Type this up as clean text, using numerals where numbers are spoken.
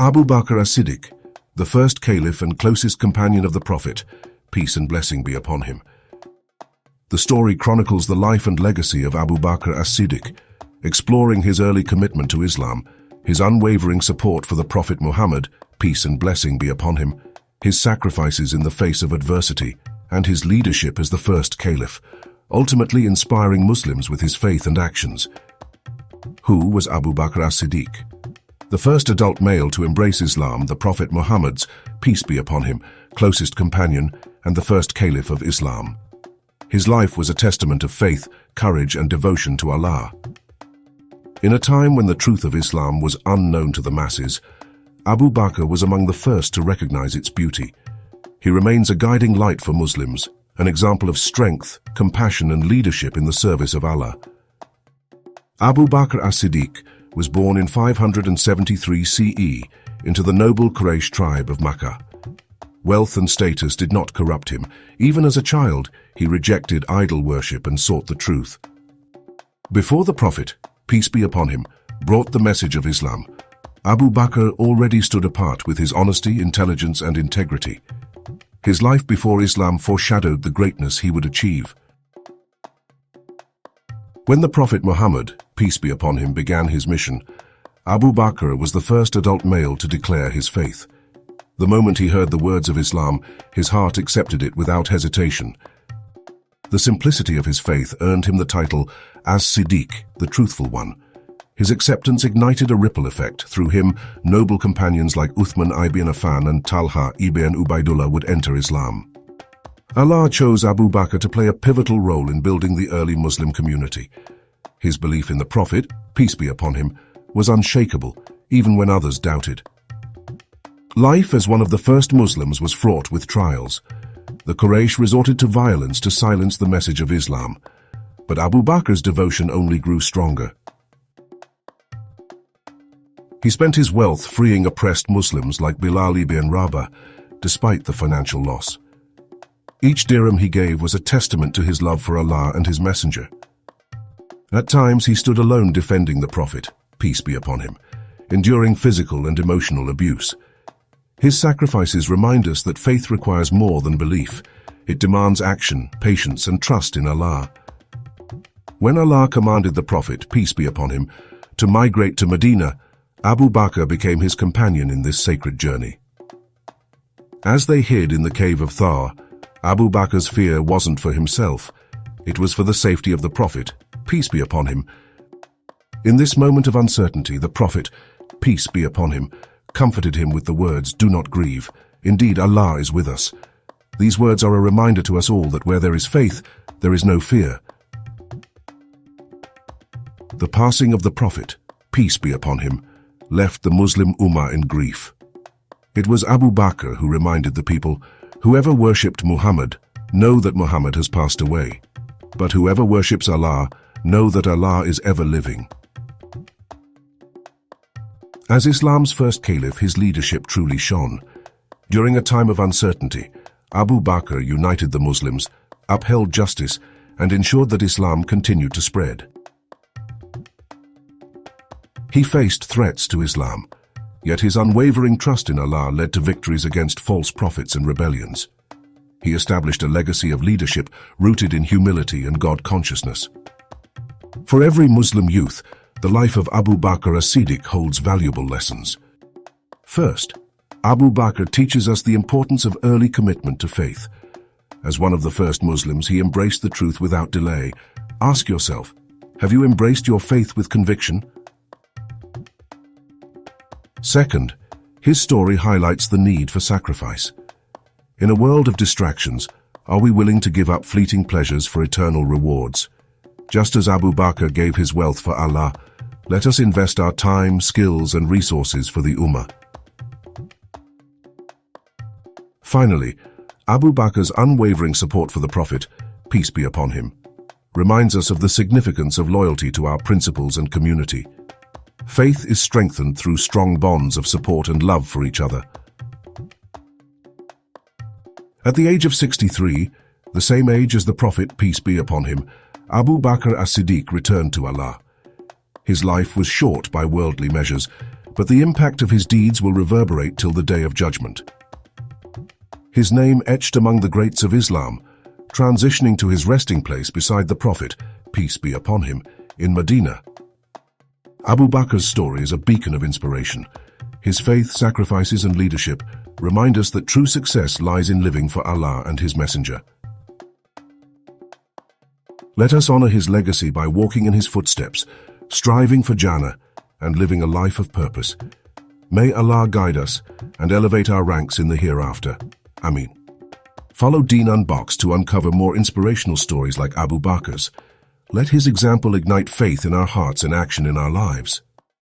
Abu Bakr As-Siddiq, the first Caliph and closest companion of the Prophet, peace and blessing be upon him. The story chronicles the life and legacy of Abu Bakr As-Siddiq, exploring his early commitment to Islam, his unwavering support for the Prophet Muhammad, peace and blessing be upon him, his sacrifices in the face of adversity, and his leadership as the first Caliph, ultimately inspiring Muslims with his faith and actions. Who was Abu Bakr As-Siddiq? The first adult male to embrace Islam, the Prophet Muhammad's, peace be upon him, closest companion, and the first Caliph of Islam. His life was a testament of faith, courage, and devotion to Allah. In a time when the truth of Islam was unknown to the masses, Abu Bakr was among the first to recognize its beauty. He remains a guiding light for Muslims, an example of strength, compassion, and leadership in the service of Allah. Abu Bakr As-Siddiq was born in 573 CE into the noble Quraysh tribe of Makkah. Wealth and status did not corrupt him. Even as a child, he rejected idol worship and sought the truth. Before the Prophet, peace be upon him, brought the message of Islam, Abu Bakr already stood apart with his honesty, intelligence, and integrity. His life before Islam foreshadowed the greatness he would achieve. When the Prophet Muhammad, peace be upon him, began his mission, Abu Bakr was the first adult male to declare his faith. The moment he heard the words of Islam, his heart accepted it without hesitation. The simplicity of his faith earned him the title As-Siddiq, the Truthful One. His acceptance ignited a ripple effect. Through him, noble companions like Uthman ibn Affan and Talha ibn Ubaidullah would enter Islam. Allah chose Abu Bakr to play a pivotal role in building the early Muslim community. His belief in the Prophet, peace be upon him, was unshakable, even when others doubted. Life as one of the first Muslims was fraught with trials. The Quraysh resorted to violence to silence the message of Islam, but Abu Bakr's devotion only grew stronger. He spent his wealth freeing oppressed Muslims like Bilal ibn Rabah, despite the financial loss. Each dirham he gave was a testament to his love for Allah and his messenger. At times he stood alone defending the Prophet, peace be upon him, enduring physical and emotional abuse. His sacrifices remind us that faith requires more than belief. It demands action, patience, and trust in Allah. When Allah commanded the Prophet, peace be upon him, to migrate to Madinah, Abu Bakr became his companion in this sacred journey. As they hid in the cave of Thar, Abu Bakr's fear wasn't for himself. It was for the safety of the Prophet, peace be upon him. In this moment of uncertainty, the Prophet, peace be upon him, comforted him with the words, "Do not grieve. Indeed, Allah is with us." These words are a reminder to us all that where there is faith, there is no fear. The passing of the Prophet, peace be upon him, left the Muslim Ummah in grief. It was Abu Bakr who reminded the people, "Whoever worshipped Muhammad, know that Muhammad has passed away. But whoever worships Allah, know that Allah is ever living." As Islam's first caliph, his leadership truly shone. During a time of uncertainty, Abu Bakr united the Muslims, upheld justice, and ensured that Islam continued to spread. He faced threats to Islam, yet his unwavering trust in Allah led to victories against false prophets and rebellions. He established a legacy of leadership rooted in humility and God consciousness. For every Muslim youth, the life of Abu Bakr As-Siddiq holds valuable lessons. First, Abu Bakr teaches us the importance of early commitment to faith. As one of the first Muslims, he embraced the truth without delay. Ask yourself, have you embraced your faith with conviction? Second, his story highlights the need for sacrifice. In a world of distractions, are we willing to give up fleeting pleasures for eternal rewards? Just as Abu Bakr gave his wealth for Allah, let us invest our time, skills, and resources for the Ummah. Finally, Abu Bakr's unwavering support for the Prophet, peace be upon him, reminds us of the significance of loyalty to our principles and community. Faith is strengthened through strong bonds of support and love for each other. At the age of 63, the same age as the Prophet, peace be upon him, Abu Bakr As-Siddiq returned to Allah. His life was short by worldly measures, but the impact of his deeds will reverberate till the day of judgment. His name etched among the greats of Islam, transitioning to his resting place beside the Prophet, peace be upon him, in Medina. Abu Bakr's story is a beacon of inspiration. His faith, sacrifices, and leadership remind us that true success lies in living for Allah and His Messenger. Let us honor his legacy by walking in his footsteps, striving for Jannah, and living a life of purpose. May Allah guide us and elevate our ranks in the hereafter. Ameen. Follow Deen Unboxed to uncover more inspirational stories like Abu Bakr's. Let his example ignite faith in our hearts and action in our lives.